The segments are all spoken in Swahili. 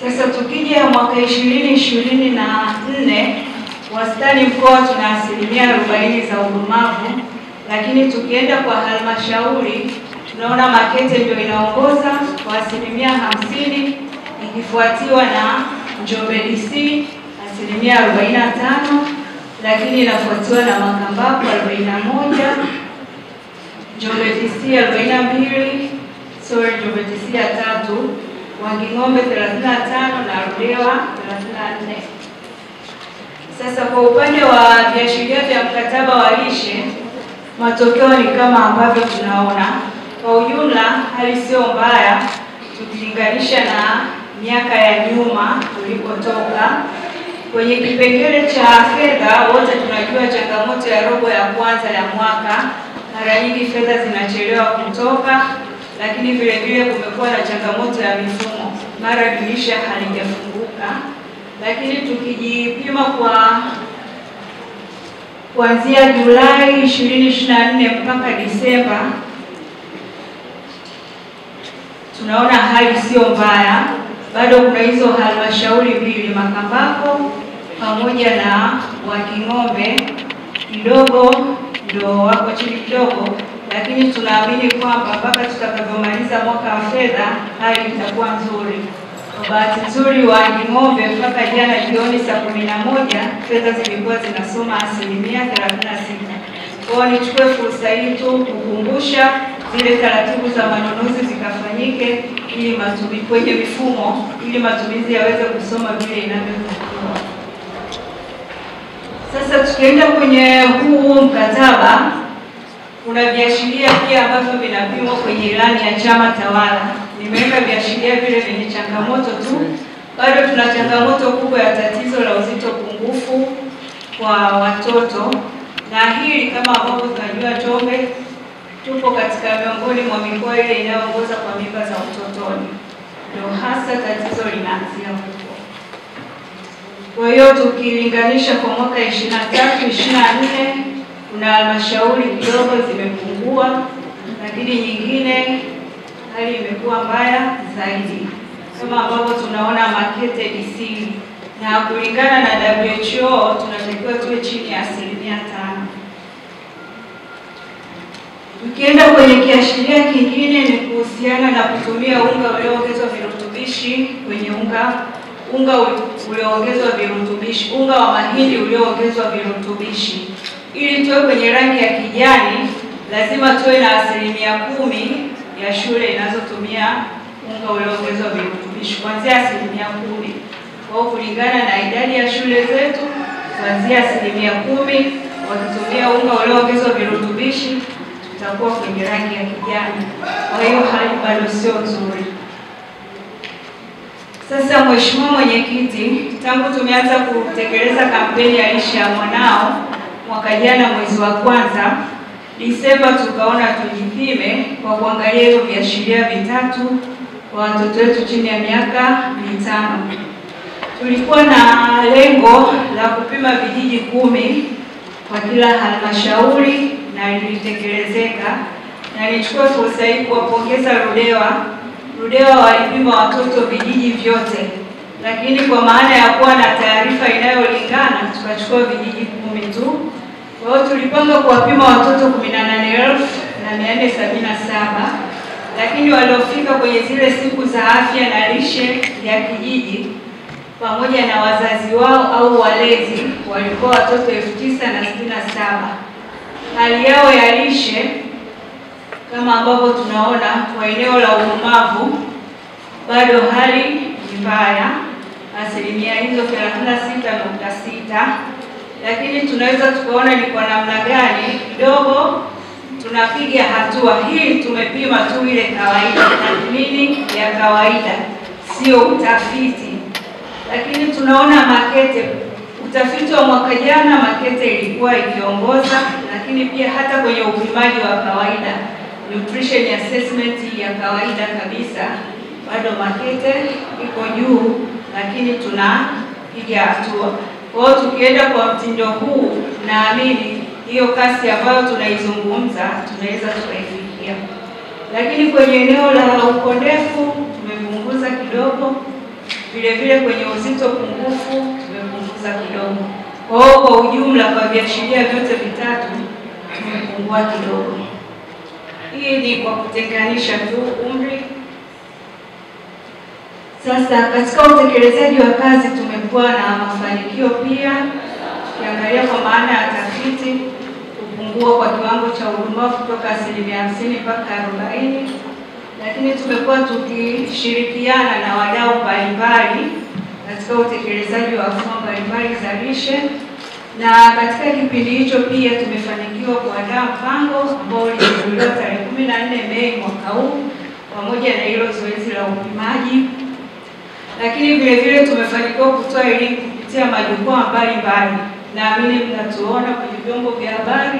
Sasa tukija mwaka 2024 wastani mkoa tuna asilimia 40 za udumavu, lakini tukienda kwa halmashauri tunaona Makete ndio inaongoza kwa asilimia 50, ikifuatiwa na Njombe DC asilimia 45, lakini inafuatiwa na Makambako 41, Njombe DC 42, Njombe DC ya 3, Wanging'ombe 35 na Ludewa 34. Sasa kwa upande wa viashiria vya mkataba wa lishe, matokeo ni kama ambavyo tunaona. Kwa ujumla hali sio mbaya tukilinganisha na miaka ya nyuma tulikotoka. Kwenye kipengele cha fedha, wote tunajua changamoto ya robo ya kwanza ya mwaka, mara nyingi fedha zinachelewa kutoka, lakini vile vile kumekuwa na changamoto ya mifumo, mara dirisha halijafunguka. Lakini tukijipima kuanzia Julai 2024 mpaka Disemba, tunaona hali sio mbaya. Bado kuna hizo halmashauri mbili, Makambako pamoja na Wanging'ombe kidogo ndio wako chini kidogo, lakini tunaamini kwamba mpaka tutakapomaliza mwaka wa fedha hali itakuwa nzuri. Kwa bahati nzuri Wanging'ombe mpaka jana jioni saa 11 fedha zilikuwa zinasoma asilimia 36. Kwa hiyo nichukue fursa hii tu kukumbusha zile taratibu za manunuzi zikafanyike ili matumizi kwenye mifumo ili matumizi yaweze kusoma vile inavyotakiwa. Sasa tukienda kwenye huu mkataba, kuna viashiria pia ambavyo vinapimwa kwenye ilani ya chama tawala. Nimeweka viashiria vile vyenye changamoto tu. Bado tuna changamoto kubwa ya tatizo la uzito pungufu kwa watoto, na hili kama ambavyo tunajua Njombe tupo katika miongoni mwa mikoa ile inayoongoza kwa mimba za utotoni. Ndio hasa tatizo linaanzia huko. Kwa hiyo tukilinganisha kwa mwaka 23-24 kuna halmashauri kidogo zimepungua, lakini nyingine hali imekuwa mbaya zaidi. Kama ambavyo tunaona Makete DC, na kulingana na WHO tunatakiwa tuwe chini ya 5%. Tukienda kwenye kiashiria kingine ni kuhusiana na kutumia unga ulioongezwa virutubishi kwenye unga ulioongezwa virutubishi, unga wa mahindi ulioongezwa virutubishi. Ili tuwe kwenye rangi ya kijani, lazima tuwe na 10% ya shule inazotumia unga ulioongezwa virutubishi, kuanzia 10%. Kwa kulingana na idadi ya shule zetu, kuanzia 10% wakitumia unga ulioongezwa virutubishi, tutakuwa kwenye rangi ya kijani. Kwa hiyo hali bado sio nzuri. Sasa Mheshimiwa Mwenyekiti, tangu tumeanza kutekeleza kampeni ya lishe ya mwanao mwaka jana mwezi wa kwanza, Disemba, tukaona tujipime kwa kuangalia hiyo viashiria vitatu kwa watoto wetu chini ya miaka 5. Tulikuwa na lengo la kupima vijiji 10 kwa kila halmashauri na ilitekelezeka, na nichukue fursa hii kuwapongeza Ludewa walipima watoto vijiji vyote, lakini kwa maana ya kuwa na taarifa inayolingana tukachukua vijiji 10 tu. Kwa hiyo tulipanga kuwapima watoto 18,477, lakini waliofika kwenye zile siku za afya na lishe ya kijiji pamoja na wazazi wao au walezi walikuwa watoto 9,067. Hali yao ya lishe kama ambavyo tunaona kwa eneo la udumavu bado hali ni mbaya, asilimia hizo 36.6, lakini tunaweza tukaona ni kwa namna gani kidogo tunapiga hatua. Hii tumepima tu ile kawaida, tathmini ya kawaida, sio utafiti. Lakini tunaona Makete, utafiti wa mwaka jana Makete ilikuwa ikiongoza, lakini pia hata kwenye upimaji wa kawaida, nutrition assessment ya kawaida kabisa, bado Makete iko juu, lakini tunapiga hatua. Kwa hiyo tukienda kwa mtindo huu, naamini hiyo kasi ambayo tunaizungumza tunaweza tukaifikia. Lakini kwenye eneo la ukondefu tumepunguza kidogo, Vile vile kwenye uzito pungufu tumepunguza kidogo. Kwa hiyo kwa ujumla kwa viashiria vyote vitatu tumepungua kidogo. Hii ni kwa kutenganisha tu umri. Sasa katika utekelezaji wa kazi tumekuwa na mafanikio pia. Ukiangalia kwa maana ya tafiti, kupungua kwa kiwango cha udumavu kutoka 50% mpaka 40%. Lakini tumekuwa tukishirikiana na wadau mbalimbali katika utekelezaji wa afua mbalimbali za lishe, na katika kipindi hicho pia tumefanikiwa kuandaa mpango ambao ulizinduliwa tarehe 14 Mei mwaka huu pamoja na hilo zoezi la upimaji. Lakini vile vile tumefanikiwa kutoa elimu kupitia majukwaa mbalimbali. Naamini mnatuona kwenye vyombo vya habari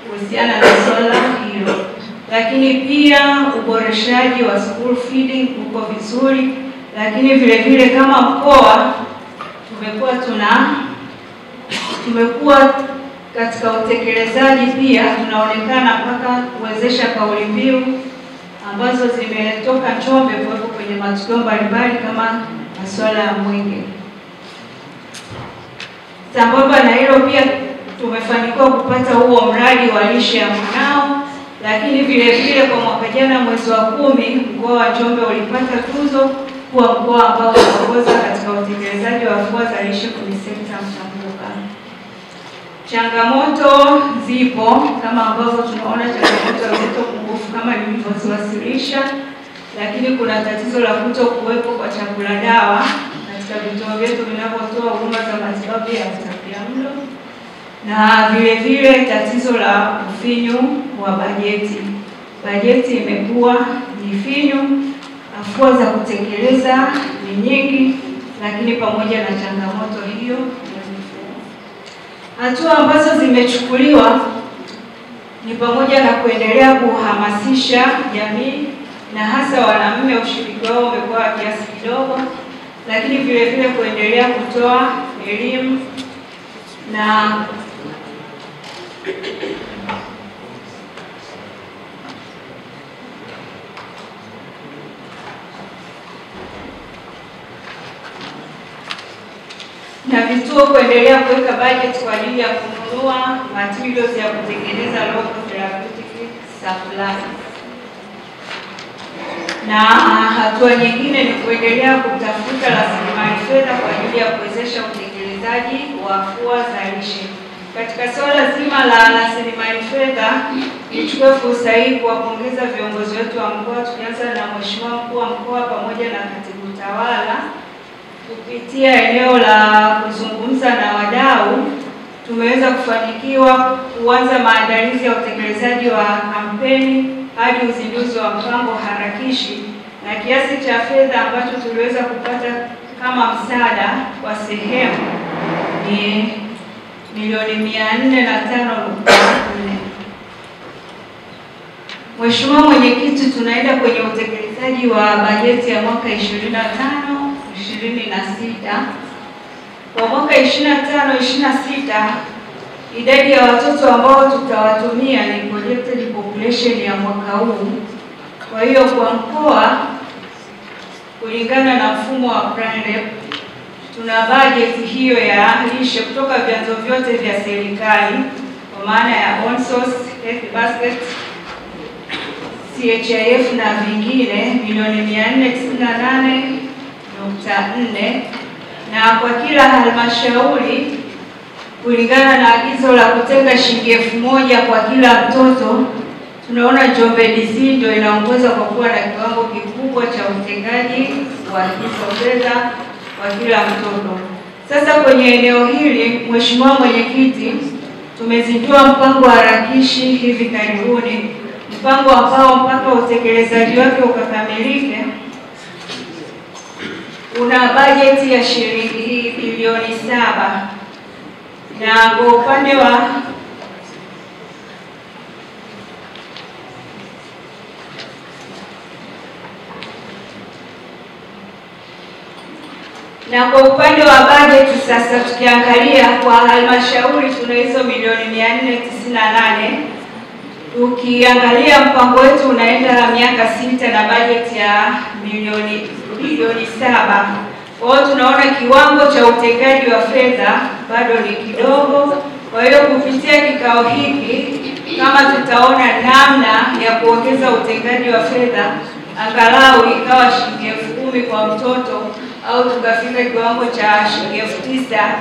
kuhusiana na swala hilo. Lakini pia uboreshaji wa school feeding uko vizuri, lakini vile vile kama mkoa tumekuwa katika utekelezaji pia tunaonekana mpaka kuwezesha kauli mbiu ambazo zimetoka Njombe kuwepo kwenye matukio mbalimbali kama masuala ya mwenge. Sambamba na hilo pia tumefanikiwa kupata huo mradi wa lishe ya mwanao, lakini vile vile kwa mwaka jana mwezi wa 10 mkoa wa Njombe ulipata tuzo kuwa mkoa ambao unaongoza katika utekelezaji wa afua za lishe kwenye sekta mtambuka. Changamoto zipo kama ambavyo tunaona changamoto ya uzito pungufu kama nilivyoziwasilisha, lakini kuna tatizo la kutokuwepo kwa chakula dawa katika vituo vyetu vinavyotoa huduma za matibabu ya utapiamlo, na vile vile tatizo la ufinyu wa bajeti. Bajeti imekuwa ni finyu, afua za kutekeleza ni nyingi, lakini pamoja na changamoto hiyo, hatua ambazo zimechukuliwa ni pamoja na kuendelea kuhamasisha jamii na hasa wanaume, ushiriki wao umekuwa kiasi kidogo, lakini vile vile kuendelea kutoa elimu na vituo kuendelea kuweka budget kwa ajili ya kununua materials ya kutengeneza local therapeutic supply. Na hatua nyingine ni kuendelea kutafuta rasilimali fedha kwa ajili ya kuwezesha utekelezaji wa afua za lishe. Katika swala zima la rasilimali fedha, nichukue fursa hii kuwapongeza viongozi wetu wa mkoa, tukianza na Mheshimiwa Mkuu wa Mkoa pamoja na Katibu Tawala. Kupitia eneo la kuzungumza na wadau, tumeweza kufanikiwa kuanza maandalizi ya utekelezaji wa kampeni hadi uzinduzi wa mpango harakishi, na kiasi cha fedha ambacho tuliweza kupata kama msaada kwa sehemu ni milioni 405.4. Mheshimiwa Mwenyekiti, tunaenda kwenye utekelezaji wa bajeti ya mwaka 25-26. Kwa mwaka 25-26 idadi ya watoto ambao tutawatumia ni projected population ya mwaka huu. Kwa hiyo kwa mkoa, kulingana na mfumo wa PRANREP, tuna bajeti hiyo ya lishe kutoka vyanzo vyote vya serikali kwa maana ya on source, health basket, CHIF na vingine milioni 498.4, na kwa kila halmashauri kulingana na agizo la kutenga shilingi 1000 kwa kila mtoto, tunaona Njombe DC ndio inaongoza kwa kuwa na kiwango kikubwa cha utengaji wa hizo fedha kwa kila mtoto. Sasa kwenye eneo hili, Mheshimiwa Mwenyekiti, tumezindua mpango harakishi hivi karibuni, mpango ambao mpaka utekelezaji wake ukakamilike una bajeti ya shilingi bilioni 7, na kwa upande wa bajeti sasa, tukiangalia kwa halmashauri tuna hizo milioni 498. Ukiangalia mpango wetu unaenda miaka 6 na bajeti ya bilioni 7. Kwa hiyo tunaona kiwango cha utengaji wa fedha bado ni kidogo. Kwa hiyo kupitia kikao hiki, kama tutaona namna ya kuongeza utengaji wa fedha, angalau ikawa shilingi 10,000 kwa mtoto au tukafika kiwango cha shilingi 9,000,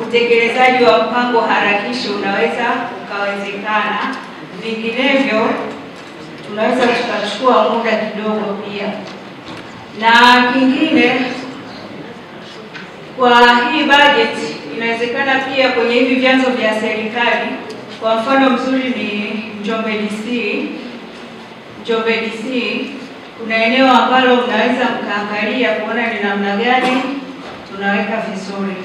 utekelezaji wa mpango harakishi unaweza ukawezekana. Vinginevyo tunaweza tukachukua muda kidogo pia. Na kingine, kwa hii budget inawezekana pia kwenye hivi vyanzo vya serikali, kwa mfano mzuri ni Njombe DC. Njombe DC kuna eneo ambalo mnaweza mkaangalia kuona ni namna gani tunaweka vizuri.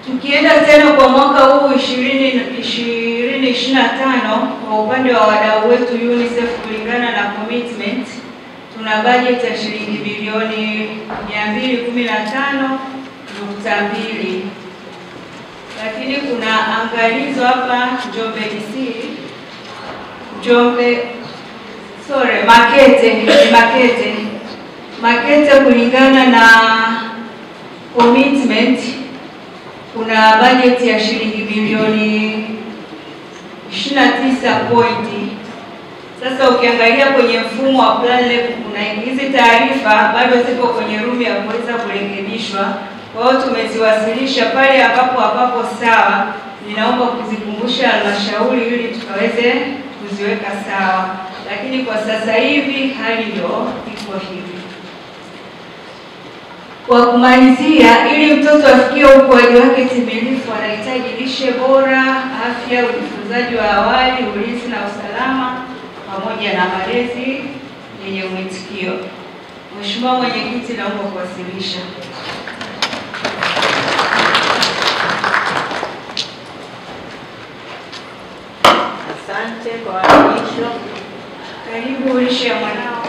Tukienda tena kwa mwaka huu 2025, kwa upande wa wadau wetu UNICEF, kulingana na commitment, tuna budget ya shilingi bilioni 215.2. Lakini kuna angalizo hapa Makete kulingana na commitment kuna budget ya shilingi bilioni 29 pointi. Sasa ukiangalia kwenye mfumo wa plan level, kuna hizi taarifa bado ziko kwenye room ya kuweza kurekebishwa. Kwa hiyo tumeziwasilisha pale ambapo sawa, ninaomba kuzikumbusha halmashauri ili tukaweze kuziweka sawa. Lakini kwa sasa hivi hali ndio iko hivi. Kwa kumalizia, ili mtoto afikie ukuaji wake timilifu, anahitaji lishe bora, afya, ujifunzaji wa awali, ulinzi na usalama, pamoja na malezi yenye mwitikio. Mheshimiwa Mwenyekiti, naomba kuwasilisha. Asante kwa wasilisho. Karibu lishe ya mwanao.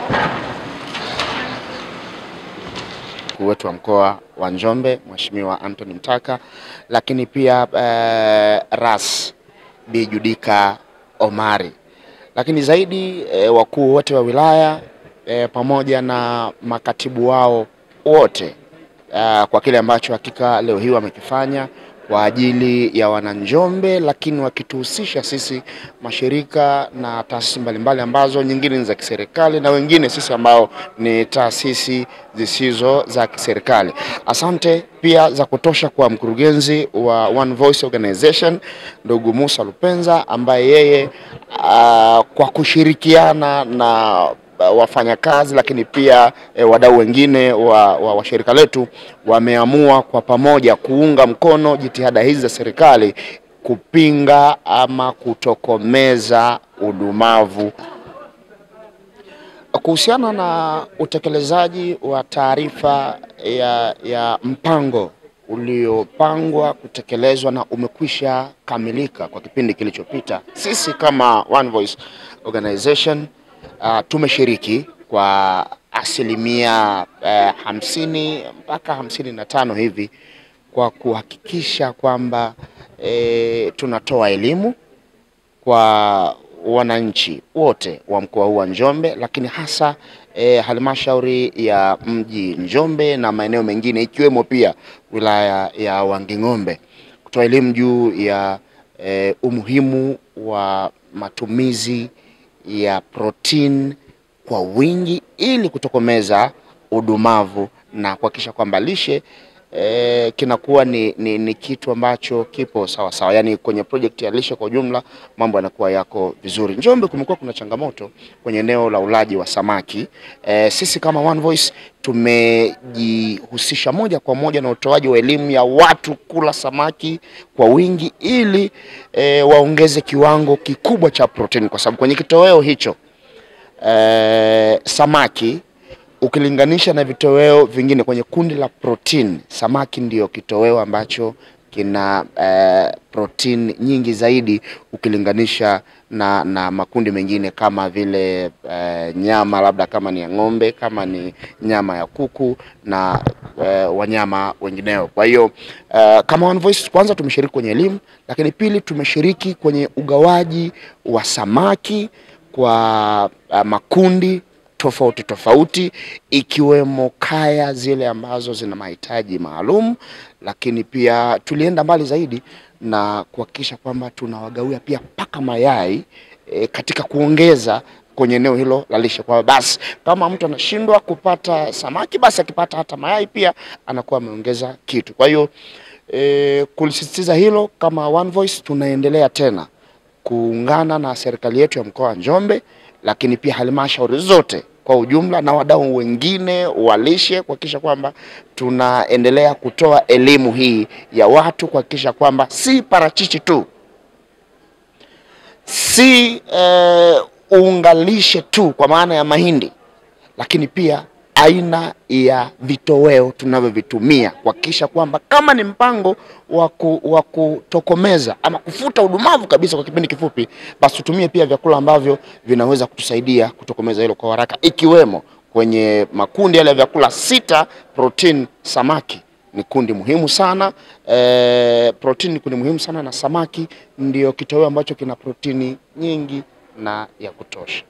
Mkuu wetu wa mkoa wa Njombe Mheshimiwa Anthony Mtaka, lakini pia RAS Bi Judika Omari, lakini zaidi wakuu wote wa wilaya pamoja na makatibu wao wote kwa kile ambacho hakika leo hii wamekifanya kwa ajili ya wananjombe, lakini wakituhusisha sisi mashirika na taasisi mbalimbali ambazo nyingine ni za kiserikali na wengine sisi ambao ni taasisi zisizo za kiserikali. Asante pia za kutosha kwa mkurugenzi wa One Voice Organization ndugu Musa Lupenza, ambaye yeye kwa kushirikiana na wafanyakazi lakini pia wadau wengine wa shirika letu wameamua kwa pamoja kuunga mkono jitihada hizi za serikali kupinga ama kutokomeza udumavu. Kuhusiana na utekelezaji wa taarifa ya mpango uliopangwa kutekelezwa na umekwisha kamilika kwa kipindi kilichopita, sisi kama One Voice Organization tumeshiriki kwa asilimia 50 mpaka 55 hivi kwa kuhakikisha kwamba tunatoa elimu kwa wananchi wote wa mkoa huu wa Njombe, lakini hasa halmashauri ya mji Njombe na maeneo mengine ikiwemo pia wilaya ya Wanging'ombe, kutoa elimu juu ya umuhimu wa matumizi ya protein kwa wingi ili kutokomeza udumavu na kuhakikisha kwamba lishe kinakuwa ni kitu ambacho kipo sawa sawa. Yani kwenye project ya lishe kwa ujumla mambo yanakuwa yako vizuri. Njombe kumekuwa kuna changamoto kwenye eneo la ulaji wa samaki. Sisi kama One Voice tumejihusisha moja kwa moja na utoaji wa elimu ya watu kula samaki kwa wingi ili waongeze kiwango kikubwa cha protein, kwa sababu kwenye kitoweo hicho samaki ukilinganisha na vitoweo vingine kwenye kundi la protein, samaki ndio kitoweo ambacho kina protein nyingi zaidi ukilinganisha na makundi mengine kama vile nyama, labda kama ni ya ng'ombe, kama ni nyama ya kuku na wanyama wengineo. Kwa hiyo kama One Voice, kwanza tumeshiriki kwenye elimu, lakini pili tumeshiriki kwenye ugawaji wa samaki kwa makundi tofauti tofauti, ikiwemo kaya zile ambazo zina mahitaji maalum, lakini pia tulienda mbali zaidi na kuhakikisha kwamba tunawagawia pia paka mayai katika kuongeza kwenye eneo hilo la lishe. Kwa basi kama mtu anashindwa kupata samaki, basi akipata hata mayai pia anakuwa ameongeza kitu. Kwa hiyo kulisisitiza hilo, kama One Voice tunaendelea tena kuungana na serikali yetu ya mkoa wa Njombe, lakini pia halmashauri zote kwa ujumla na wadau wengine wa lishe kuhakikisha kwamba tunaendelea kutoa elimu hii ya watu, kuhakikisha kwamba si parachichi tu, si ungalishe tu kwa maana ya mahindi, lakini pia aina ya vitoweo tunavyovitumia kuhakikisha kwamba kama ni mpango wa kutokomeza ama kufuta udumavu kabisa kwa kipindi kifupi, basi tutumie pia vyakula ambavyo vinaweza kutusaidia kutokomeza hilo kwa haraka, ikiwemo kwenye makundi yale ya vyakula 6. Protein, samaki ni kundi muhimu sana. Protein ni kundi muhimu sana, na samaki ndio kitoweo ambacho kina protini nyingi na ya kutosha.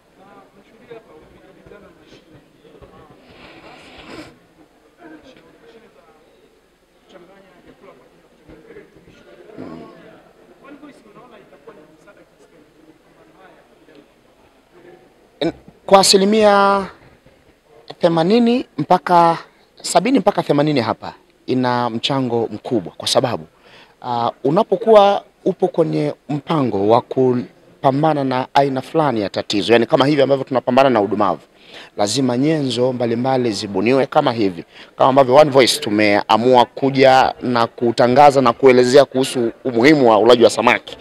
Kwa asilimia 80 mpaka 70 mpaka 80 hapa ina mchango mkubwa, kwa sababu unapokuwa upo kwenye mpango wa kupambana na aina fulani ya tatizo, yani kama hivi ambavyo tunapambana na udumavu, lazima nyenzo mbalimbali zibuniwe kama hivi, kama ambavyo One Voice tumeamua kuja na kutangaza na kuelezea kuhusu umuhimu wa ulaji wa samaki.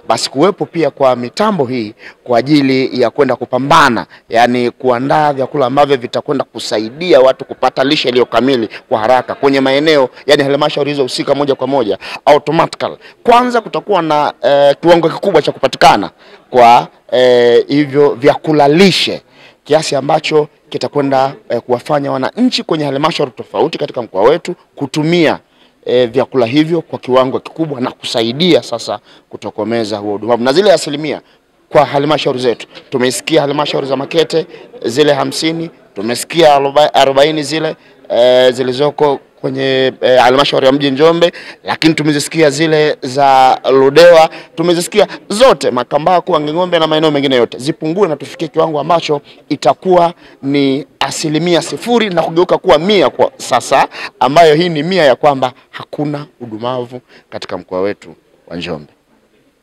Basi kuwepo pia kwa mitambo hii kwa ajili ya kwenda kupambana, yani kuandaa vyakula ambavyo vitakwenda kusaidia watu kupata lishe iliyo kamili kwa haraka kwenye maeneo, yani halmashauri hizo husika moja kwa moja automatically. Kwanza kutakuwa na kiwango kikubwa cha kupatikana kwa hivyo vyakula lishe, kiasi ambacho kitakwenda kuwafanya wananchi kwenye halmashauri tofauti katika mkoa wetu kutumia vyakula hivyo kwa kiwango kikubwa na kusaidia sasa kutokomeza huo udumavu. Na zile asilimia kwa halmashauri zetu, tumesikia halmashauri za Makete zile 50, tumesikia 40 zile zilizoko kwenye halmashauri ya mji Njombe, lakini tumezisikia zile za Ludewa, tumezisikia zote Makambako, Wanging'ombe na maeneo mengine yote. Zipungue na tufikie kiwango ambacho itakuwa ni 0% na kugeuka kuwa 100 kwa sasa, ambayo hii ni 100 ya kwamba hakuna udumavu katika mkoa wetu wa Njombe.